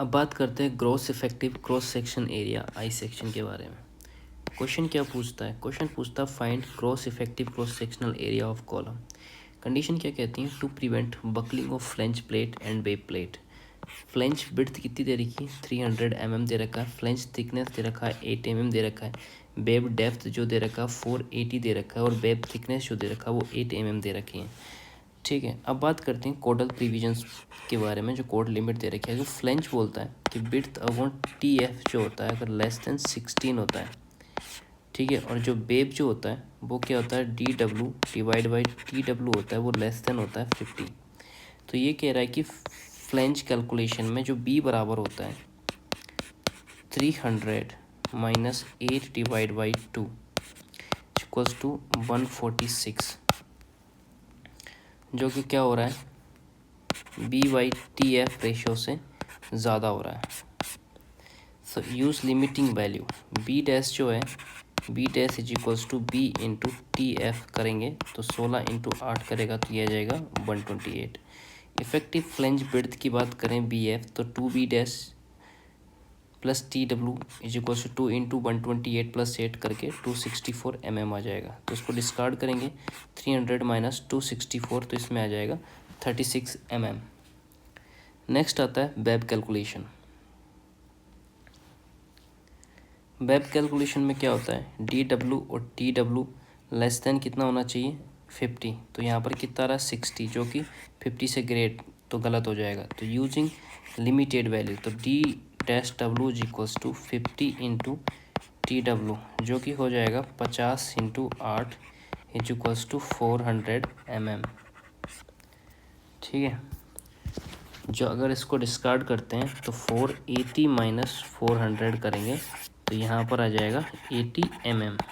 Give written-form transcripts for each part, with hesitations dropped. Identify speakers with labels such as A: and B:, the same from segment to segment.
A: अब बात करते हैं gross effective cross section area I section के बारे में। क्वेश्चन क्या पूछता है? क्वेश्चन पूछता है find cross effective cross sectional area of column. Condition क्या कहती है? To prevent buckling of flange plate and web plate. Flange width कितनी दे रखी है? 300 mm दे रखा है। फ्लेंज थिकनेस दे रखा है 8 mm दे रखा है। बेब डेप्थ जो दे रखा है 480 दे रखा है और बेब थिकनेस जो दे रखा है वो 8 mm दे रखी है। ठीक है, अब बात करते हैं कोडल प्रिविजन्स के बारे में। जो कोड लिमिट दे रखी है, जो फ्लेंज बोलता है कि विड्थ अपॉन टी एफ जो होता है अगर लेस देन 16 होता है, ठीक है, और जो बेब जो होता है वो क्या होता है? D W divide by T W होता है, वो लेस देन होता है 50। तो ये कह रहा है कि फ्लेंज कैलकुलेशन में जो बी बराबर होता है 300 minus 8 divide by 2 equals to 146, जो कि क्या हो रहा है? B by T F ratio से ज़्यादा हो रहा है। So use limiting value B dash जो है, B dash is equals to B into T F करेंगे तो 16 इंटू 8 करेगा तो यह आ जाएगा 128। इफेक्टिव फ्लेंज विड्थ की बात करें बी एफ तो 2 B dash plus T W is equals to 2 into 128 plus 8 करके 264 mm आ जाएगा। तो इसको डिस्कार्ड करेंगे 300 माइनस 264 तो इसमें आ जाएगा 36 mm। नेक्स्ट आता है बेब कैलकुलेशन। बेब कैलकुलेशन में क्या होता है? डी डब्ल्यू और टी डब्ल्यू लेस देन कितना होना चाहिए? 50। तो यहाँ पर कितना रहा? 60, जो कि 50 से ग्रेट तो गलत हो जाएगा। तो यूजिंग लिमिटेड वैल्यू तो D dash W is equals to 50 into T W, जो कि हो जाएगा 50 into 8 is equals to 400 mm। ठीक है, जो अगर इसको डिस्कार्ड करते हैं तो 480 माइनस 400 करेंगे तो यहाँ पर आ जाएगा 80 mm।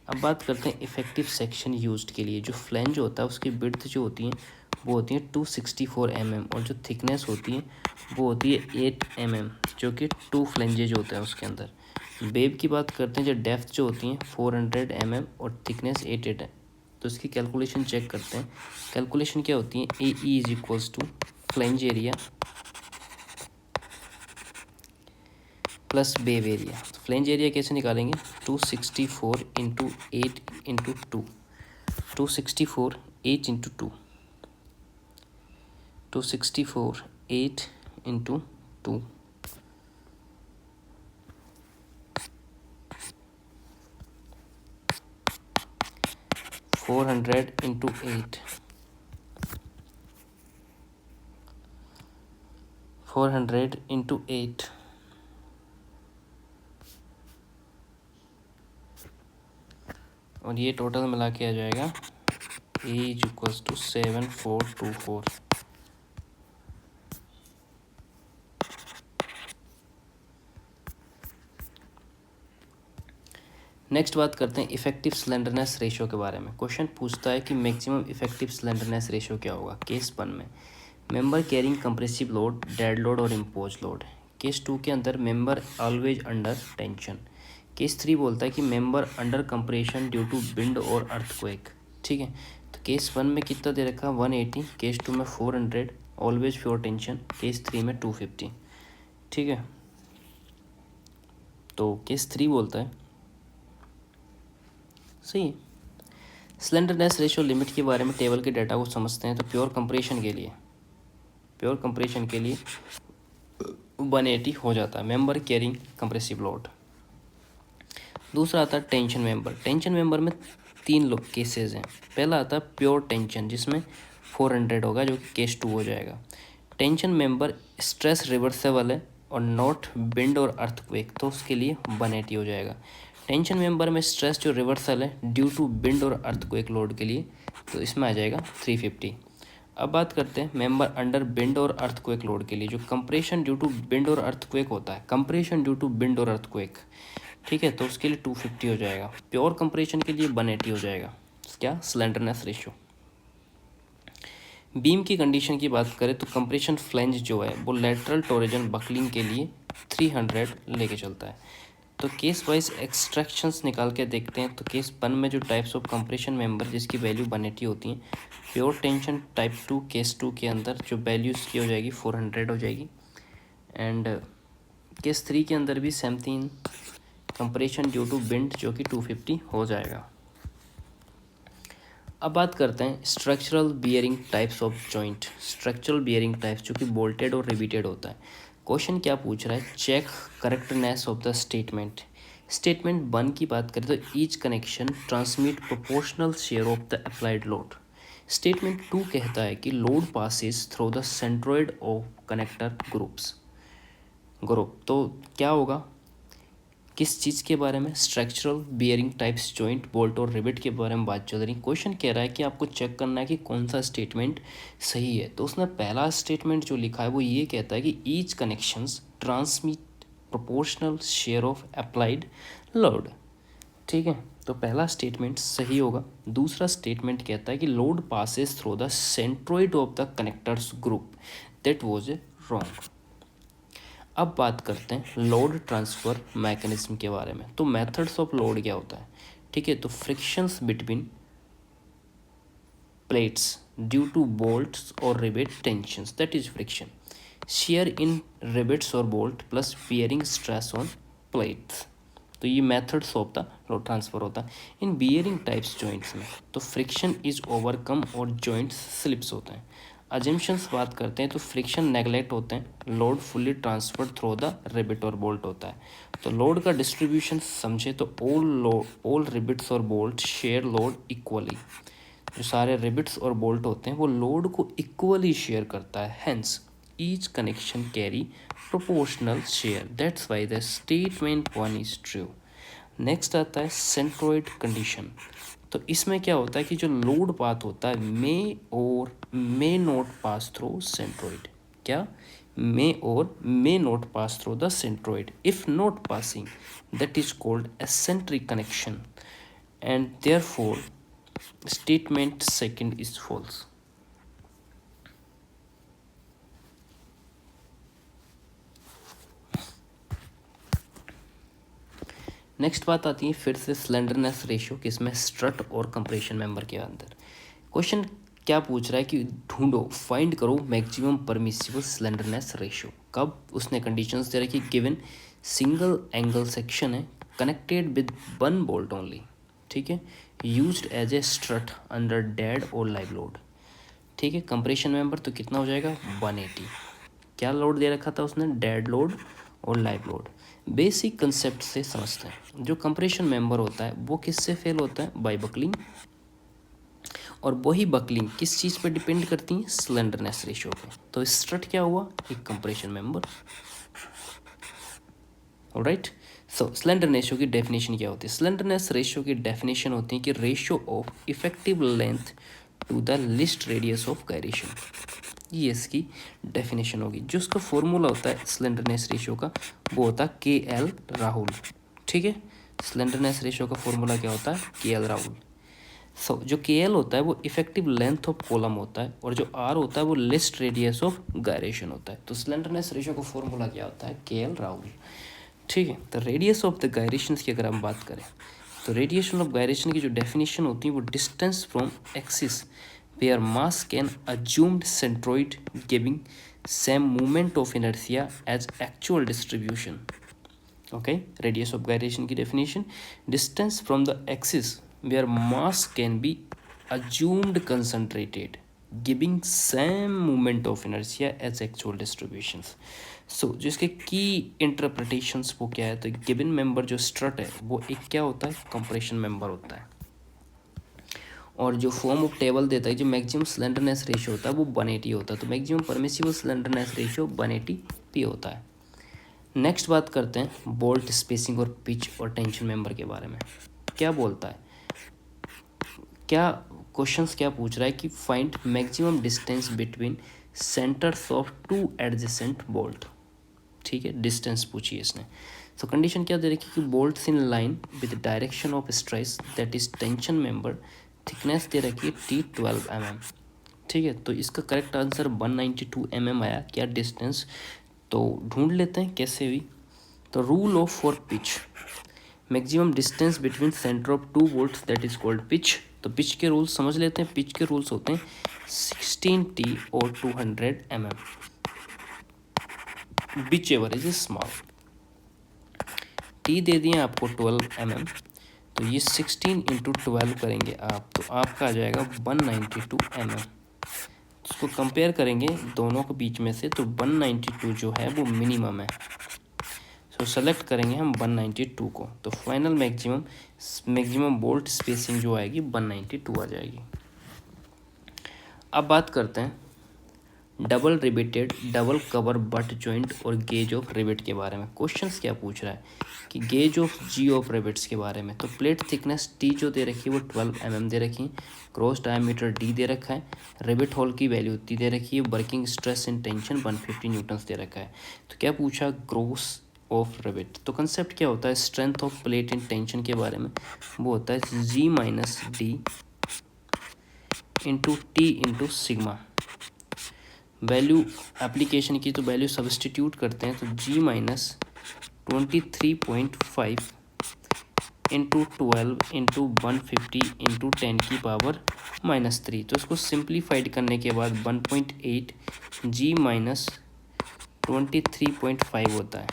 A: अब बात करते हैं इफेक्टिव सेक्शन यूज्ड के लिए। जो फ्लेंज होता है उसकी विड्थ जो होती है वो होती है 264 mm और जो थिकनेस होती है वो होती है 8 mm, जो कि 2 फ्लेंजेज होते हैं उसके अंदर। बेब की बात करते हैं, जो डेप्थ जो होती है 400 mm और थिकनेस 8 है। तो इसकी कैलकुलेशन चेक करते हैं। कैलकुलेशन क्या होती है? A E is equals to flange area plus web area. तो फ्लेंज एरिया कैसे निकालेंगे? 264 into 8 into 2, 264 8 into 2, 264 8 into 2, 400 into 8, 400 into 8, और ये टोटल मिला के आ जाएगा A is equals to 7424। Next बात करते हैं इफेक्टिव स्लेंडरनेस रेशियो के बारे में। क्वेश्चन पूछता है कि मैक्सिमम इफेक्टिव स्लेंडरनेस रेशियो क्या होगा? केस 1 में member carrying compressive load, dead load और इम्पोज लोड। केस 2 के अंदर member always under tension. Case 3 बोलता है कि member under compression due to wind और अर्थक्वेक। ठीक है, तो केस 1 में कितना दे रखा? 180, केस 2 में 400, ऑलवेज प्योर टेंशन, केस 3 में 250। ठीक है, तो केस 3 बोलता है सही। स्लेंडरनेस रेशियो लिमिट के बारे में टेबल के डाटा को समझते हैं। तो प्योर कंप्रेशन के लिए 180 हो जाता है मेंबर कैरिंग कंप्रेसिव लोड। दूसरा आता है टेंशन मेंबर। टेंशन मेंबर में 3 लोग केसेस हैं। पहला आता है प्योर टेंशन जिसमें 400 होगा, जो कि केस 2 हो जाएगा। टेंशन मेंबर स्ट्रेस रिवर्सेबल है और नॉट विंड और अर्थक्वेक, तो उसके लिए 180 हो जाएगा। टेंशन मेंबर में स्ट्रेस जो रिवर्सल है ड्यू टू विंड और अर्थक्वेक लोड के लिए, तो इसमें आ जाएगा 350। अब बात करते हैं मेंबर अंडर विंड और अर्थक्वेक लोड के लिए। जो कंप्रेशन ड्यू टू विंड और अर्थक्वेक होता है, कंप्रेशन ड्यू टू विंड और अर्थक्वेक, ठीक है, तो उसके लिए 250 हो जाएगा। प्योर कंप्रेशन के लिए 180 हो जाएगा। क्या? Slenderness ratio. बीम की कंडीशन की बात करें तो कंप्रेशन फ्लेंज जो है वो लेटरल टोरेजन बकलिंग के लिए 300 लेके चलता है। तो केस वाइज एक्सट्रैक्शंस निकाल के देखते हैं। तो केस 1 में जो टाइप्स ऑफ कंप्रेशन मेंबर जिसकी वैल्यू 180 होती है, प्योर टेंशन टाइप 2 केस 2 के अंदर जो वैल्यू इसकी हो जाएगी 400 हो जाएगी। एंड केस 3 के अंदर भी same thing, compression due to wind जो कि 250 हो जाएगा। अब बात करते हैं structural bearing types of joint. Structural bearing types जो कि बोल्टेड और रिवेटेड होता है। क्वेश्चन क्या पूछ रहा है, check correctness of the statement. Statement 1 की बात करें तो each connection transmit proportional share of the applied load. Statement 2 कहता है कि load passes through the centroid of connector group. तो क्या होगा, किस चीज़ के बारे में, structural bearing types joint bolt और रिवेट के बारे में बात चल रही। क्वेश्चन कह रहा है कि आपको चेक करना है कि कौन सा स्टेटमेंट सही है। तो उसने पहला स्टेटमेंट जो लिखा है वो ये कहता है कि each connections transmit proportional share of applied load. ठीक है, तो पहला स्टेटमेंट सही होगा। दूसरा स्टेटमेंट कहता है कि load passes through the centroid of the connectors group, that was wrong. अब बात करते हैं लोड ट्रांसफ़र मैकेनिज्म के बारे में। तो मेथड्स ऑफ लोड क्या होता है, ठीक है। तो frictions between plates due to bolts और rivet tensions, that is friction. Shear in rivets और bolt plus bearing stress on plates. तो ये methods of the load transfer होता है इन बियरिंग टाइप्स जॉइंट्स में। तो फ्रिक्शन इज ओवरकम और joints slips होते हैं। अजम्पशंस बात करते हैं तो फ्रिक्शन नेगलेक्ट होते हैं, load fully transfer through the rivet और बोल्ट होता है। तो लोड का डिस्ट्रीब्यूशन समझे तो ऑल रिबिट्स और बोल्ट शेयर लोड इक्वली। जो सारे रिबिट्स और बोल्ट होते हैं वो लोड को इक्वली शेयर करता है, hence each connection carry proportional share, that's why the statement 1 is true. Next आता है सेंट्रोइड कंडीशन। तो इसमें क्या होता है कि जो लोड पाथ होता है मे और may not pass through centroid. क्या, मे और may not pass through the centroid. If not passing, that is called eccentric connection and therefore statement second is false. Next बात आती है फिर से स्लेंडरनेस रेशियो, किसमें, स्ट्रट और कंप्रेशन मेंबर के अंदर। क्वेश्चन क्या पूछ रहा है कि ढूंढो, फाइंड करो मैक्सिमम परमिसिबल स्लेंडरनेस रेशियो। कब, उसने कंडीशंस दे रखी, गिवन सिंगल एंगल सेक्शन है, कनेक्टेड विद 1 बोल्ट ओनली, ठीक है, used as a strut under dead और लाइव लोड। ठीक है, कंप्रेशन मेंबर तो कितना हो जाएगा 180। क्या लोड दे रखा था उसने, डेड लोड और लाइव लोड। बेसिक कंसेप्ट से समझते हैं। जो कंप्रेशन मेंबर होता है वो किससे फेल होता है, बाय बकलिंग, और वही बकलिंग किस चीज़ पे डिपेंड करती है, स्लेंडरनेस रेशियो पे। तो स्ट्रट क्या हुआ, एक कंप्रेशन मेंबर। ऑलराइट, सो स्लेंडरनेस रेशियो की डेफिनेशन क्या होती है। स्लेंडरनेस रेशियो की डेफिनेशन होती है कि ratio of effective length to the least radius of gyration. ये इसकी डेफिनेशन होगी। जो उसका फॉर्मूला होता है स्लेंडरनेस रेशियो का, वो होता है KL राहुल। ठीक है, स्लेंडरनेस रेशियो का फॉर्मूला क्या होता है, KL राहुल। सो जो KL होता है वो इफेक्टिव लेंथ ऑफ कॉलम होता है, और जो R होता है वो लिस्ट रेडियस ऑफ गायरेशन होता है। तो स्लेंडरनेस रेशियो का फॉर्मूला क्या होता है, KL राहुल। ठीक है, तो रेडियस ऑफ द गायरेशन की अगर हम बात करें तो रेडिएशन ऑफ गायरेशन की जो डेफिनेशन होती है वो distance from axis where mass can assumed centroid giving same moment of inertia as actual distribution. Okay, radius of gyration की definition, distance from the axis where mass can be assumed concentrated giving same moment of inertia as actual distributions. So जो इसके की interpretations वो क्या है, तो given member जो strut है वो एक क्या होता है, कंप्रेशन मेंबर होता है, और जो फॉर्म ऑफ टेबल देता है, जो मैक्सिमम स्लेंडरनेस रेशियो होता है वो 180 होता है। तो maximum permissible slenderness ratio 180 P होता है। नेक्स्ट बात करते हैं बोल्ट स्पेसिंग और पिच और टेंशन मेंबर के बारे में। क्या बोलता है, क्या क्वेश्चंस क्या पूछ रहा है कि find maximum distance between centres of 2 adjacent bolt. ठीक है, डिस्टेंस पूछी है इसने। सो कंडीशन क्या दे रखी कि bolts in line with direction of stress, that is tension member, thickness दे रखी है T12 mm। ठीक है, तो इसका करेक्ट आंसर 192 mm आया। क्या डिस्टेंस, तो ढूंढ लेते हैं कैसे भी। तो rule of for pitch, maximum distance between centre of 2 bolts, that is called pitch. तो पिच के रूल्स समझ लेते हैं। पिच के रूल्स होते हैं 16T और 200 mm। Whichever is small. T दे दिए आपको 12 mm, तो ये 16 इंटू 12 करेंगे आप, तो आपका आ जाएगा 192 mm। इसको कंपेयर करेंगे दोनों के बीच में से, तो 192 जो है वो मिनिमम है, तो सेलेक्ट करेंगे हम 192 को, तो फाइनल मैक्सिमम बोल्ट स्पेसिंग जो आएगी 192 आ जाएगी। अब बात करते हैं double riveted double cover butt joint और गेज ऑफ रिवेट के बारे में। क्वेश्चंस क्या पूछ रहा है कि gauge of G of rivets के बारे में। तो प्लेट थिकनेस टी जो दे रखी है वो 12 mm दे रखी है, क्रॉस डायमीटर डी दे रखा है, रिवेट होल की वैल्यू टी दे रखी है, working stress in tension 150 newtons दे रखा है। तो क्या पूछा, ग्रोस ऑफ रिवेट। तो कंसेप्ट क्या होता है strength of plate in tension के बारे में, वो होता है G minus D into T into sigma. Value application की तो वैल्यू सब्सटीट्यूट करते हैं, तो G minus 23.5 into 12 into 150 into 10 की पावर -3। तो इसको सिंप्लीफाइड करने के बाद 1.8 जी माइनस 23.5 होता है।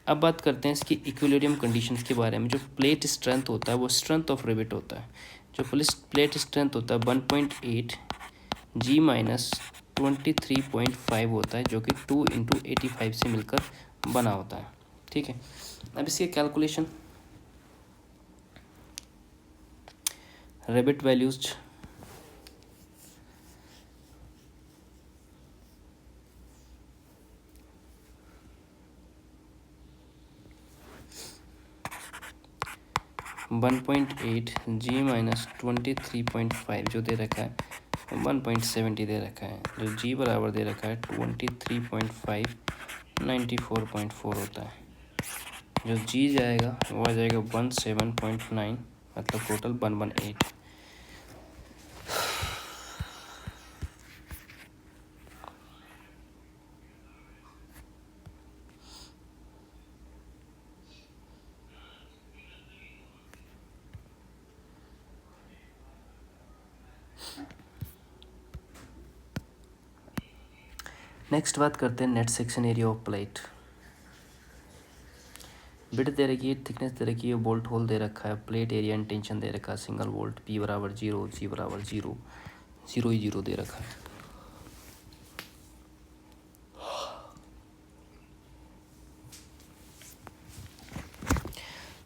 A: अब बात करते हैं इसकी इक्विलिब्रियम कंडीशंस के बारे में। जो प्लेट स्ट्रेंथ होता है वो स्ट्रेंथ ऑफ रिवेट होता है। जो प्लेट स्ट्रेंथ होता है 1.8 जी माइनस 23.5 होता है, जो कि 2 इंटू 85 से मिलकर बना होता है। ठीक है, अब इसके कैलकुलेशन रिवेट वैल्यूज। वन 1.8 जी माइनस 23.5 जो दे रखा है, 1.70 दे रखा है, जो जी बराबर दे रखा है 23.5 94.4 होता है। जो जी जाएगा वो आ जाएगा 17.9, मतलब टोटल 118। नेक्स्ट बात करते हैं net section area of plate. Width दे रखी है, थिकनेस दे रखी है, बोल्ट होल दे रखा है, प्लेट एरिया एंड टेंशन दे रखा है, सिंगल बोल्ट पी बराबर 0, जी बराबर 0, 0 ही 0 दे रखा है।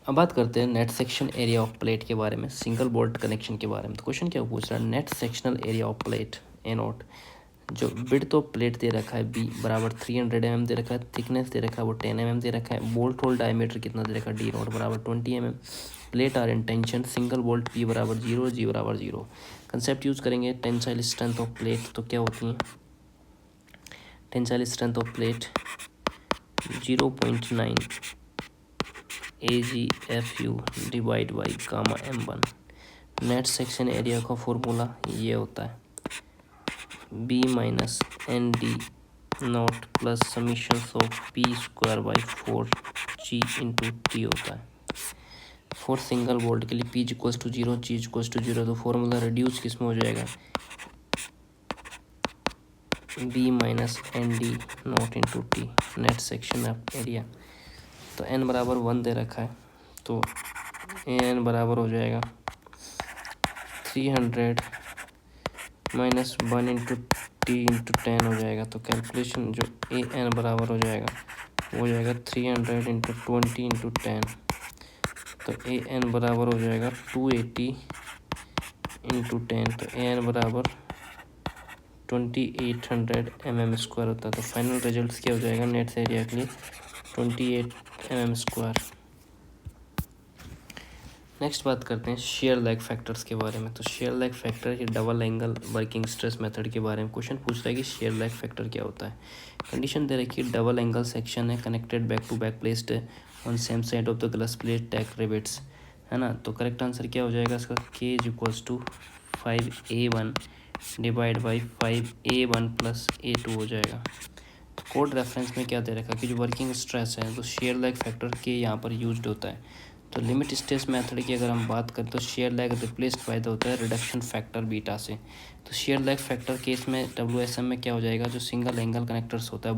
A: अब बात करते हैं net section area of plate के बारे में, सिंगल बोल्ट कनेक्शन के बारे में। तो क्वेश्चन क्या पूछ रहा है, net sectional area of plate A note. जो विड्थ ऑफ प्लेट दे रखा है बी बराबर 300 mm दे रखा है, थिकनेस दे रखा है वो 10 mm दे रखा है, बोल्ट होल डायमीटर कितना दे रखा है डी नोट बराबर 20 mm, plate are in tension, single bolt P बराबर 0, जी बराबर 0। कंसेप्ट यूज करेंगे टेंसाइल स्ट्रेंथ ऑफ प्लेट। तो क्या होती है tensile strength of plate 0.9 AgFu divide by gamma m1। Net section area का फॉर्मूला ये होता है B minus N D naught plus summation of P square by 4g into T होता है। फॉर सिंगल बोल्ट के लिए P equals to 0, ji equals to 0, तो formula reduce किस में हो जाएगा B minus N D naught into T net section of area. तो n बराबर 1 दे रखा है, तो an बराबर हो जाएगा 300 माइनस 1 इंटू टी इंटू 10 हो जाएगा। तो कैलकुलेशन जो an बराबर हो जाएगा वो हो जाएगा 300 इंटू 20 इंटू 10, तो an बराबर हो जाएगा 280 इंटू 10, तो an बराबर 2800 mm स्क्वायर होता है। तो फाइनल रिजल्ट क्या हो जाएगा नेट एरिया के लिए 28 mm स्क्वायर। नेक्स्ट बात करते हैं शेयर लैग फैक्टर्स के बारे में। तो शेयर लैग फैक्टर ये double angle working stress method के बारे में क्वेश्चन पूछ रहा है कि शेयर लैग फैक्टर क्या होता है। कंडीशन दे रखी है डबल एंगल सेक्शन है, connected back to back placed on same side of the glass plate tack rivets, है ना। तो करेक्ट आंसर क्या हो जाएगा इसका, k is equals to 5a1 divide by 5a1 plus a2 हो जाएगा। कोड रेफरेंस में क्या दे रखा है कि जो वर्किंग स्ट्रेस है तो शेयर लैग फैक्टर के यहाँ पर यूज्ड होता है। तो लिमिट स्टेट मेथड की अगर हम बात करें तो share lag replaced by the होता है रिडक्शन फैक्टर बीटा से। तो शेयर लैग फैक्टर केस में WSM में क्या हो जाएगा, जो सिंगल एंगल कनेक्टर्स होता है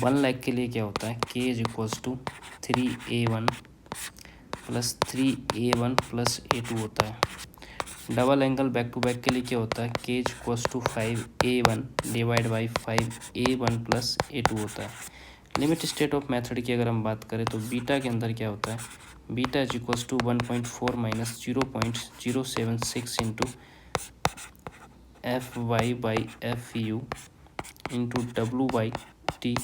A: 1 लैग के लिए क्या होता है, K is equals to 3A1 plus 3A1 plus A2 होता है। Double angle back to back के लिए क्या होता है, K is equals to 5A1 divide by 5A1 plus A2 होता है। लिमिट स्टेट ऑफ मेथड की अगर हम बात करें तो बीटा के अंदर क्या होता है, beta is equals to 1.4 minus 0.076 into F Y by F U into W by T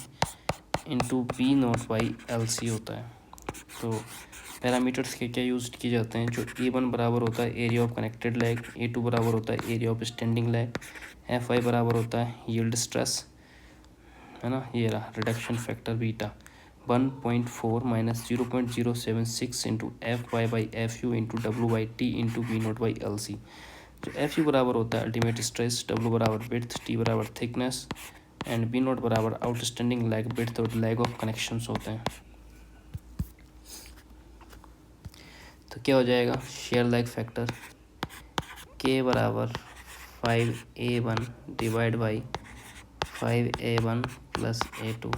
A: into B naught by L C होता है। तो पैरामीटर्स के क्या यूज किए जाते हैं, जो A1 बराबर होता है area of connected lag, A2 बराबर होता है area of standing leg, F I बराबर होता है यील्ड स्ट्रेस, है ना, ये रहा reduction factor beta 1.4 minus 0.076 into F Y by F U into W by T into B naught by L C. तो एफ यू बराबर होता है अल्टीमेट स्ट्रेस, डब्लू बराबर विड्थ, टी बराबर थिकनेस एंड बी नोट बराबर outstanding leg width और leg of connections होते हैं। तो क्या हो जाएगा, शेयर लैग फैक्टर K बराबर 5A1 divide by 5A1 plus A2।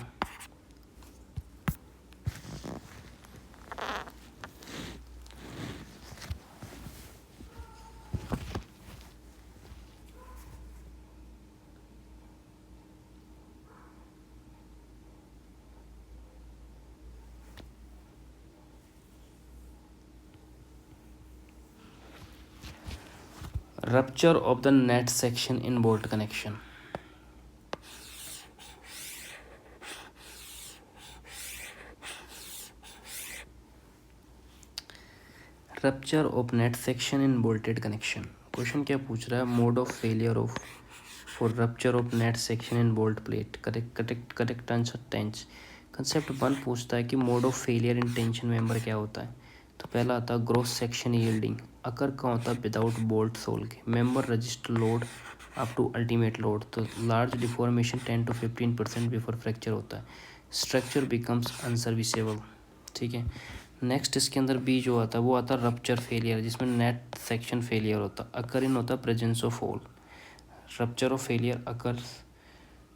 A: Rupture of the net section in bolt connection। Rupture of net section in bolted connection. Question क्या पूछ रहा है, mode of failure of for rupture of net section in bolt plate. Correct answer tense. Concept 1 पूछता है कि mode of failure in tension member क्या होता है। तो पहला आता है ग्रॉस सेक्शन यील्डिंग, अकर कहाँ होता है, विदाउट बोल्ट सोल के, member register load up to ultimate load. तो large deformation 10 to 15% before fracture होता है, स्ट्रक्चर बिकम्स अनसर्विसेबल। ठीक है। नेक्स्ट इसके अंदर बी जो आता है वो आता है रप्चर फेलियर, जिसमें नेट सेक्शन फेलियर होता है, अकर इन होता है presence of hole. Rupture of failure occur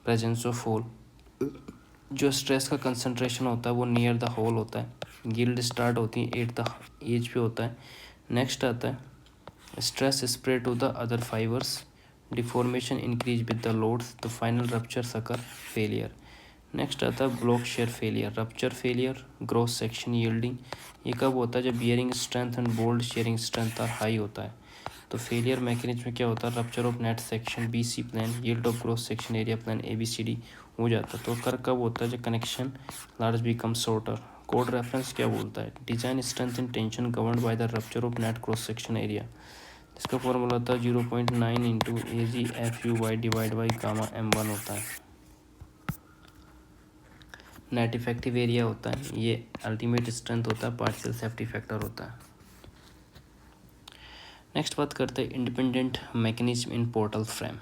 A: presence of hole, जो स्ट्रेस का कंसंट्रेशन होता है वो नियर द होल होता है, गिल्ड स्टार्ट होती है एट द एज पे होता है। नेक्स्ट आता है stress spread to the other fibres, deformation increase with the loads, the final rupture occur failure. Next आता है block shear failure, rupture failure, gross section yielding. ये कब होता है, जब bearing strength and bolt shearing strength are high होता है। तो फेलियर मैकेनिज्म में क्या होता है, rupture of net section BC plane, yield of gross section area plane ABCD हो जाता है। तो कर कब होता है, जब connection large become shorter. Code reference क्या बोलता है, design strength in tension governed by the rupture of net cross section area. इसका फॉर्मूला होता है 0.9 into AgFuy divide by gamma M1 होता है। नेट इफेक्टिव एरिया होता है, ये अल्टीमेट स्ट्रेंथ होता है, पार्शियल सेफ्टी फैक्टर होता है। नेक्स्ट बात करते हैं independent mechanism in portal frame.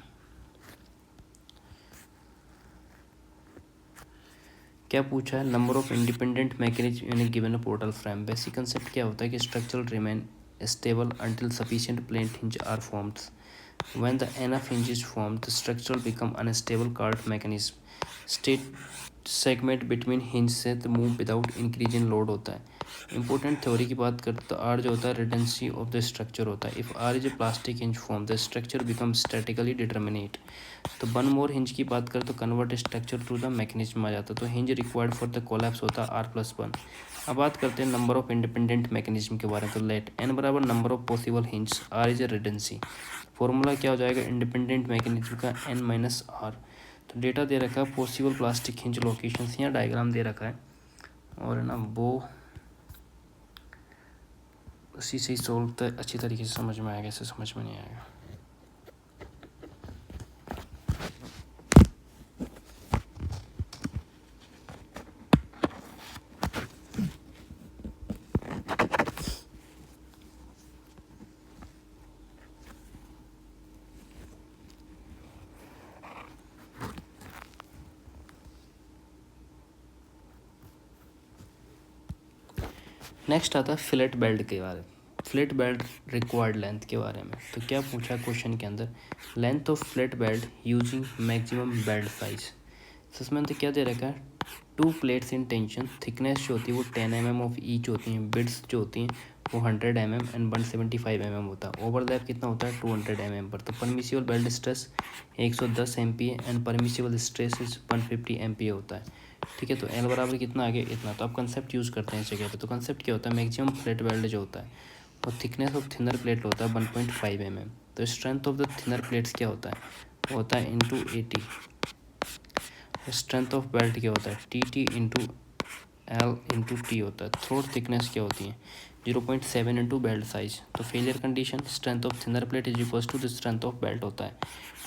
A: क्या पूछा है, number of independent mechanism in A given portal frame. Basic concept क्या होता है कि structural remain stable until sufficient plate hinge are formed. When the enough hinge is formed, the structure become unstable called mechanism. State segment between hinge से तो move without increase in load होता है। Important theory की बात करते तो are जो होता है रिडेंसी ऑफ द स्ट्रक्चर होता है। If R is a plastic hinge form the structure become statically determinate. तो वन मोर हिंज की बात करें तो convert structure through the mechanism आ जाता है। तो hinge required for the collapse होता है R+1। अब बात करते हैं नंबर ऑफ इंडिपेंडेंट मैकेनिज्म के बारे में। तो लेट n बराबर number of possible hinge, r is a redundancy. Formula क्या हो जाएगा इंडिपेंडेंट मैकेनिज्म का, n-r। तो डेटा दे रखा है पॉसिबल प्लास्टिक हिंज लोकेशंस, यहाँ डायग्राम दे रखा है और है ना वो उसी से ही सोल्व अच्छी तरीके से समझ में आएगा, ऐसे समझ में नहीं आएगा। नेक्स्ट आता है फिलेट बेल्ट के बारे में। फिलेट बेल्ट रिक्वायर्ड लेंथ के बारे में। तो क्या पूछा क्वेश्चन के अंदर, length of fillet belt using maximum belt size. तो इसमें तो क्या दे रखा है, 2 प्लेट्स इन टेंशन, थिकनेस जो होती है वो 10 mm ऑफ ईच होती हैं, बिड्स जो होती हैं वो 100 mm एंड 175 mm होता है, ओवरलैप कितना होता है 200 mm पर। तो permissible belt stress 110 MPa and permissible stress is 150 MPa होता है। ठीक है, तो एल बराबर कितना आ गया, इतना। तो आप कंसेप्ट यूज़ करते हैं इस जगह पे। तो कंसेप्ट क्या होता है, मैक्सिमम फ्लैट बेल्ट जो होता है वो थिकनेस ऑफ थिनर प्लेट होता है 1.5 mm। तो strength of the thinner plates क्या होता है, वो होता है इंटू 80। स्ट्रेंथ ऑफ बेल्ट क्या होता है, TT into L into T होता है। थ्रोट थिकनेस क्या होती है 0.7 इंटू बेल्ट साइज। तो failure condition strength of thinner plate is equals to the strength of weld होता है।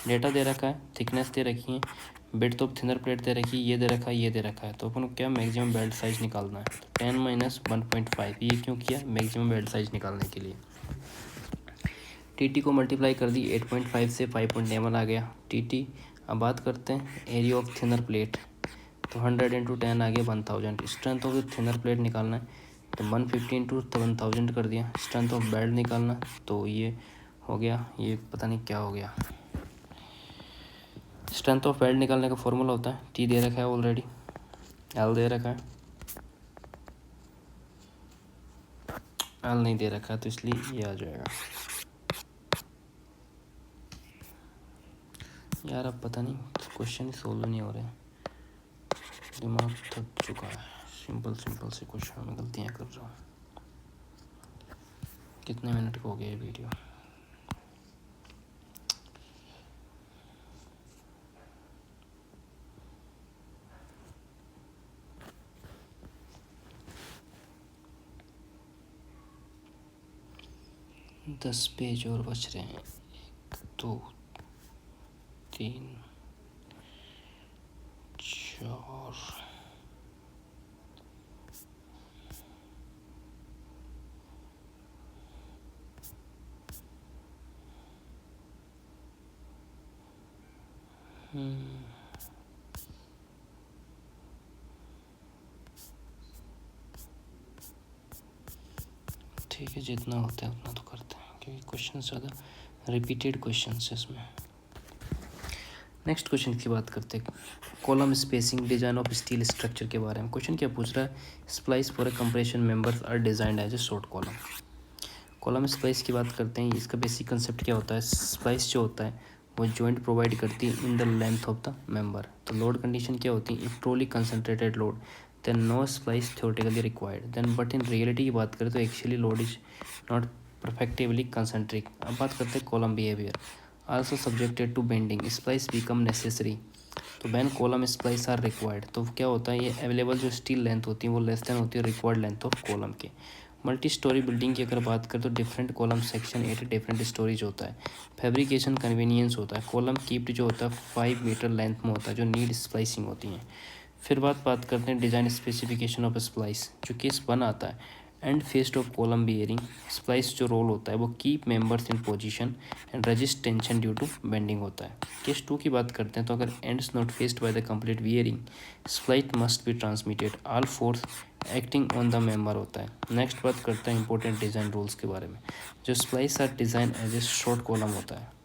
A: डेटा दे रखा है, थिकनेस दे रखी है, बेल्ट ऑफ थिनर प्लेट दे रखी है, ये दे रखा है, ये दे रखा है। तो अपन को क्या मैक्सिमम बेल्ट साइज निकालना है। तो 10 माइनस 1.5, ये क्यों किया, मैक्सिमम बेल्ट साइज निकालने के लिए। TT को मल्टीप्लाई कर दी 8.5 से 5.7 आ गया TT। अब बात करते हैं एरिया ऑफ थिनर प्लेट। तो 100 इंटू 10 आ गया 1000। Strength of the thinner plate निकालना है तो 150 इंटू 1000 कर दिया। स्ट्रेंथ ऑफ बेल्ट निकालना तो ये हो गया, ये पता नहीं क्या हो गया। स्ट्रेंथ ऑफ बेल्ट निकालने का फॉर्मूला होता है, T दे रखा है ऑलरेडी, L दे रखा है, L नहीं दे रखा है तो इसलिए ये आ जाएगा। यार अब पता नहीं क्वेश्चन ही सोल्व नहीं हो रहे, दिमाग थक चुका है। सिंपल सिंपल से क्वेश्चन में गलतियाँ कर रहा हूँ। कितने मिनट का हो गया ये वीडियो, दस पेज और बच रहे हैं, 1 2 3 4 ठीक है, जितना होता है उतना तो करते हैं क्योंकि क्वेश्चन ज़्यादा रिपीटेड क्वेश्चन है इसमें। नेक्स्ट क्वेश्चन की बात करते हैं, column spacing design of steel structure के बारे में। क्वेश्चन क्या पूछ रहा है, splice for a compression members are designed as a short column. Column splice की बात करते हैं, इसका बेसिक कंसेप्ट क्या होता है, स्प्लाइस जो होता है वो जॉइंट प्रोवाइड करती है in the length of the member. तो लोड कंडीशन क्या होती है, if truly concentrated load then no splice theoretically required then, but in reality की बात करें तो actually load is not perfectively concentric. अब बात करते हैं column behaviour, also subjected to bending splice become necessary. तो when column splice are required, तो क्या होता है, ये अवेलेबल जो स्टील लेंथ होती है वो लेस देन होती है रिक्वायर्ड लेंथ ऑफ कॉलम के। मल्टी स्टोरी बिल्डिंग की अगर बात करें तो different column section 8 different stories होता है। फैब्रिकेशन कन्वीनियंस होता है, कॉलम कीप्ड जो होता है 5 मीटर लेंथ में होता है जो नीड स्प्लाइसिंग होती हैं। फिर बात करते हैं डिज़ाइन स्पेसिफिकेशन ऑफ स्प्लाइस, जो केस 1 आता है, end faced of column bearing splice जो रोल होता है वो keep members in position and resist tension due to bending होता है। केस 2 की बात करते हैं तो अगर ends not faced by the complete bearing split must be transmitted all force acting on the member होता है। नेक्स्ट बात करते हैं इंपॉर्टेंट डिज़ाइन रूल्स के बारे में, जो splice are design as a short column होता है।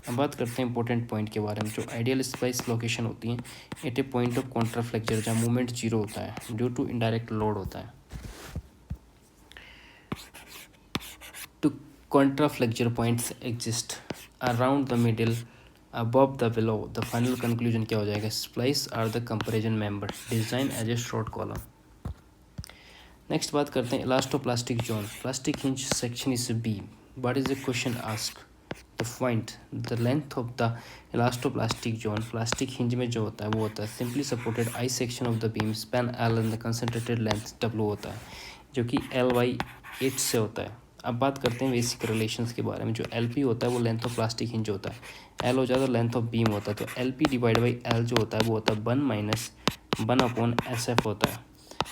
A: अब बात करते हैं इंपॉर्टेंट पॉइंट के बारे में, जो आइडियल स्प्लाइस लोकेशन होती है at a point of contraflexure जहाँ मूवमेंट 0 होता है ड्यू टू इनडायरेक्ट लोड होता है। Two contraflexure points exist around the middle above the below, the final conclusion क्या हो जाएगा, splice are the comparison member design as a short column. Next बात करते हैं elastoplastic zone, plastic hinge section is B, what is the question ask, the find the length of the elastoplastic zone. Plastic hinge में जो होता है वो होता है simply supported I section of the beam span L and the concentrated length W होता है, जो कि L/8 से होता है। अब बात करते हैं बेसिक रिलेशंस के बारे में, जो LP होता है वो लेंथ ऑफ प्लास्टिक हिंज होता है, L हो जाता है लेंथ ऑफ बीम होता है, तो LP डिवाइड बाई L जो होता है वो होता है 1 - 1/SF होता है।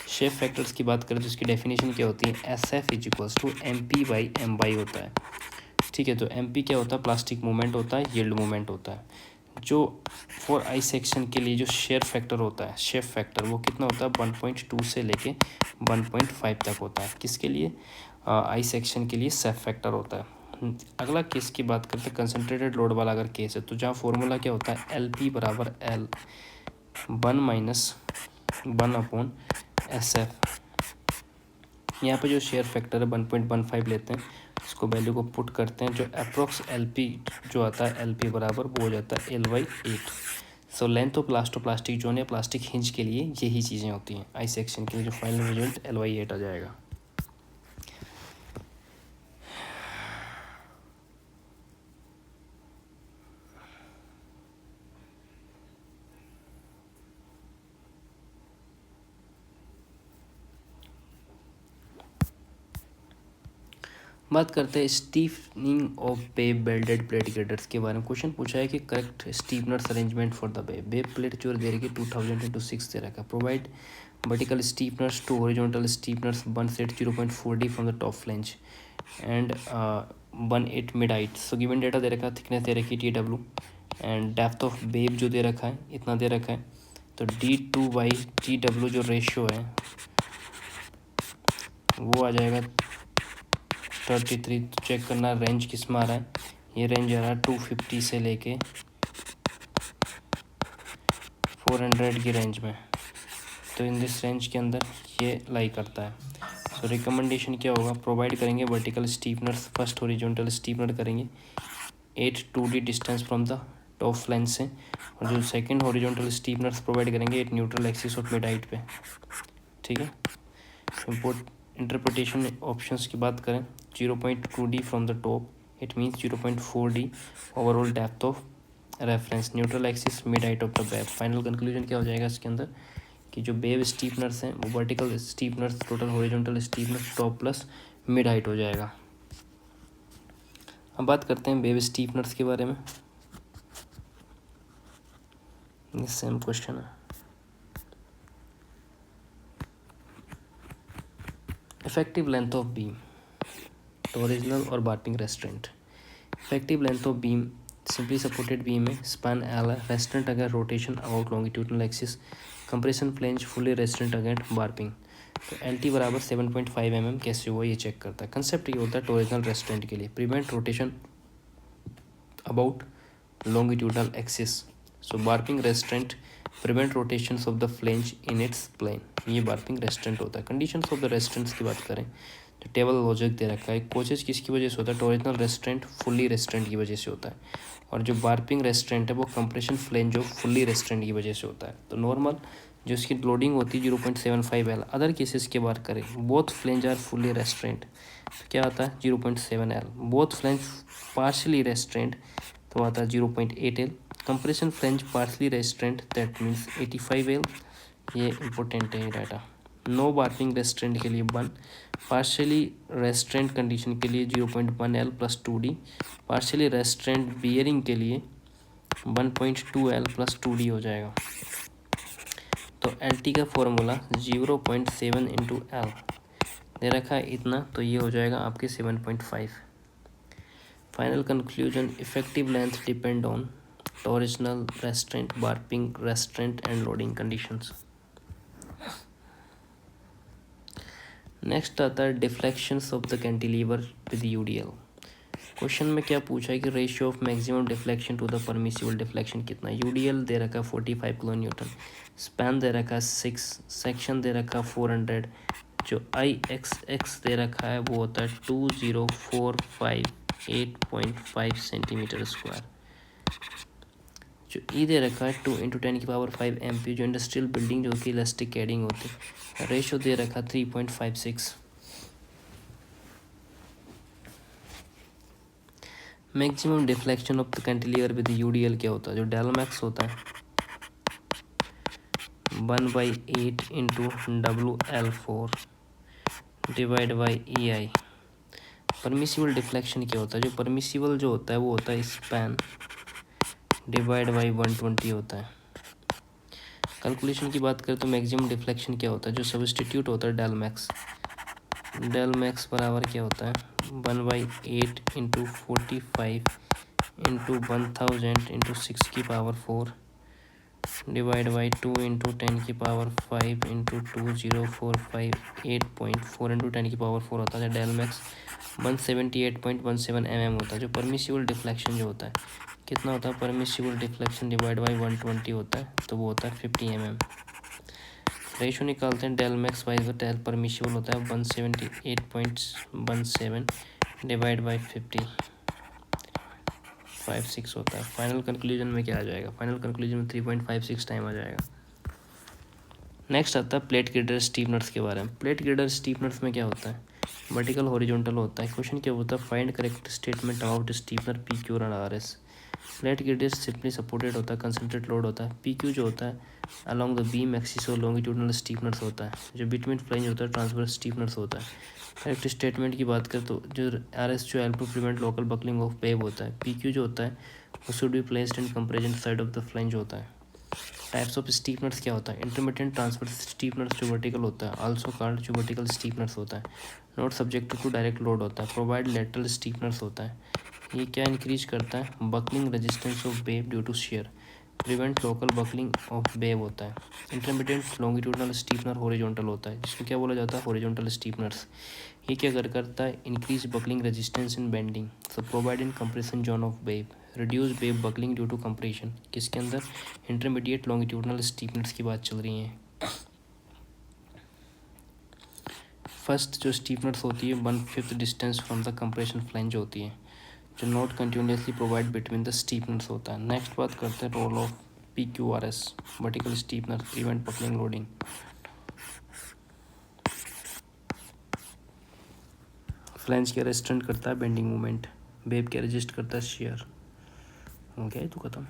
A: शेप फैक्टर्स की बात करें तो इसकी डेफिनेशन क्या होती है, SF is equals to MP/MY होता है। ठीक है, तो MP क्या होता है, प्लास्टिक मूवमेंट होता है, यील्ड मूवमेंट होता है। जो फॉर आई सेक्शन के लिए जो शेयर फैक्टर होता है, शेप फैक्टर, वो कितना होता है 1.2 से लेके 1.5 तक होता है। किसके लिए? आई सेक्शन के लिए शेप फैक्टर होता है। अगला केस की बात करते हैं, कंसनट्रेटेड लोड वाला अगर केस है तो जहाँ फॉर्मूला क्या होता है, एल पी बराबर एल 1-1/SF। यहाँ पे जो शेयर फैक्टर है 1.15 लेते हैं, उसको वैल्यू को पुट करते हैं, जो अप्रोक्स एलपी जो आता है एलपी बराबर वो हो जाता है L/8। So length of plastoplastic zone या प्लास्टिक हिंज के लिए यही चीज़ें होती हैं। आई सेक्शन के लिए जो फाइनल रिजल्ट L/8 आ जाएगा। बात करते हैं stiffening of web welded plate girders के बारे में। क्वेश्चन पूछा है कि correct stiffeners arrangement for the web plate जो दे रखी 2000/6 दे रखा है। Provide vertical stiffeners two horizontal stiffeners 1 set 0.4D from the top flange and 1/8 mid height. So given data दे रखा है, थिकनेस दे रखी TW and depth of web जो दे रखा है इतना दे रखा है। तो D2/TW जो रेशियो है वो आ जाएगा 33। तो चेक करना रेंज किस में आ रहा है, ये रेंज आ रहा है 250 से लेके 400 की रेंज में। तो इन दिस रेंज के अंदर ये लाई करता है। सो रिकमेंडेशन क्या होगा, प्रोवाइड करेंगे वर्टिकल स्टीफनर्स, फर्स्ट हॉरिजॉन्टल स्टीफनर करेंगे 8 2D distance from the top flange से, और जो सेकंड हॉरिजॉन्टल स्टीफनर्स प्रोवाइड करेंगे 8 न्यूट्रल एक्सिस और मिड हाइट पे। ठीक है। इंटरप्रिटेशन ऑप्शंस की बात करें, 0.2D from the top, it means 0.4D overall depth of reference, neutral axis, mid height of the web. Final conclusion क्या हो जाएगा इसके अंदर कि जो वेब स्टीफनर्स हैं वो vertical stiffeners, total horizontal stiffeners, top plus mid height हो जाएगा। अब बात करते हैं वेब स्टीफनर्स के बारे में। ये सेम क्वेश्चन है। Effective length of beam, torsional और warping restraint. Effective length of beam, simply supported beam में स्पैन एल है, रेस्ट्रेंट अगर rotation about longitudinal axis, compression flange fully restraint against warping. तो एल टी बराबर 7.5 mm कैसे हुआ ये चेक करता है। कंसेप्ट ये होता है टॉरिजनल रेस्ट्रेंट के लिए, prevent rotation about longitudinal axis, so barping restraint prevent rotations of the flange in its plane, ये barping restraint होता है। conditions of the restraints की बात करें तो टेबल लॉजिक दे रखा है। कोचेज किसकी वजह से होता है, टॉरिजनल रेस्ट्रेंट फुल्ली रेस्ट्रेंट की वजह से होता है, और जो बार्पिंग रेस्ट्रेंट है वो compression flange off fully restaurant की वजह से होता है। तो नॉर्मल जो इसकी लोडिंग होती है 0.75 L। अदर केसेस की बात करें, both flange are fully restraint, तो क्या आता है 0.7 L। Both flange partially restraint तो आता है 0.8 L। Compression flange partially restraint that means 85 L। ये इंपॉर्टेंट है ये डाटा। नो बार्पिंग रेस्ट्रेंट के लिए 1, पार्शली रेस्ट्रेंट कंडीशन के लिए 0.1 L plus 2D, partially restaurant bearing के लिए 1.2 L प्लस 2D हो जाएगा। तो LT का फॉर्मूला 0.7 इंटू L दे रखा है इतना, तो ये हो जाएगा आपके 7.5। Final conclusion, effective length depend on torsional restraint, warping restraint and loading conditions. Next आता है deflections of the cantilever with UDL। Question में क्या पूछा है कि ratio of maximum deflection to the permissible deflection कितना। UDL दे रखा है 45 किलोन्यूटन, स्पैन दे रखा है 6, सेक्शन दे रखा है 400, जो IXX दे रखा है वो होता है 20,458.5 सेंटीमीटर स्क्वायर, जो ई दे रखा है 2 × 10⁵ MP, जो इंडस्ट्रियल बिल्डिंग जो कि इलास्टिक कैडिंग होती है, रेशो दे रखा 3.56। Maximum deflection of the cantilever with UDL क्या होता है, जो डेल मैक्स होता है 1/8 into WL4 divide by EI। Permissible deflection क्या होता है, जो परमिसिबल जो होता है वो होता है स्पैन डिवाइड बाई 120 होता है। कैलकुलेशन की बात करें तो मैक्सिमम डिफ्लेक्शन क्या होता है, जो सब्स्टिट्यूट होता है डेल मैक्स बराबर क्या होता है 1/8 इंटू 45 इंटू 1000 इंटू 6 की पावर 4 डिवाइड बाई 2 इंटू 10 की पावर 5 इंटू 2045 इंटू 10 की पावर 4 होता है। डेल मैक्स 178.17 mm होता है। जो परमिसिबल डिफ्लेक्शन जो होता है कितना होता है, परमिसिबल डिफ्लेक्शन डिवाइड बाई 120 होता है, तो वो होता है 50 mm। रेशो निकालते हैं, del max wise del permissible होता है 178.17 डिवाइड बाई 50.56 होता है। फाइनल कंक्लूजन में क्या आ जाएगा, फाइनल कंक्लूजन में 3.56 टाइम आ जाएगा। नेक्स्ट आता है प्लेट गिल्डर स्टीफनर्स के बारे में। प्लेट गिल्डर स्टीफनर्स में क्या होता है, वर्टिकल हॉरिजॉन्टल होता है। क्वेश्चन क्या होता है, find correct statement about stiffener P Q और R S. Plate girder simply supported होता है, कंसंट्रेट लोड होता है। पी क्यू जो होता है अलॉन्ग द बीम एक्सिस और लॉन्गिट्यूडनल स्टीफनर्स होता है। जो बिटवीन फ्लेंज होता है ट्रांसवर्स स्टीफनर्स होता है। करेक्ट स्टेटमेंट की बात करें तो जो आर एस जो help to prevent local buckling of web होता है। पी क्यू जो होता है वो should be placed in comparison side of the flange होता है। टाइप्स ऑफ स्टीफनर्स क्या होता है, इंटरमीडिएट ट्रांसवर्स स्टीफनर्स जो वर्टिकल होता है, आल्सो कॉल्ड जो वर्टिकल स्टीफनर्स होता है। Not subjected to direct load होता है। प्रोवाइड लेटरल स्टीफनर्स होता है। ये क्या इंक्रीज करता है, buckling resistance of web due to shear, prevent local buckling of web होता है। इंटरमीडिएट लॉन्गिट्यूडनल स्टीफनर हॉरिजॉन्टल होता है, जिसको क्या बोला जाता है, हॉरिजॉन्टल स्टीफनर्स। ये क्या करता है, increase buckling resistance in bending, so provide in compression zone of web, reduce web buckling due to compression. किसके अंदर, इंटरमीडिएट लॉन्गिट्यूडनल स्टीफनर्स की बात चल रही है। फर्स्ट जो स्टीफनर्स होती है 1/5 distance from the compression flange होती है, जो not continuously provide between the stiffeners होता है। नेक्स्ट बात करते हैं role of P Q R S, vertical stiffener, prevent buckling loading. Flange क्या रेस्ट्रेंट करता है बेंडिंग मूवमेंट, वेव क्या रेजिस्ट करता है शेयर। हो गया ये तो खत्म।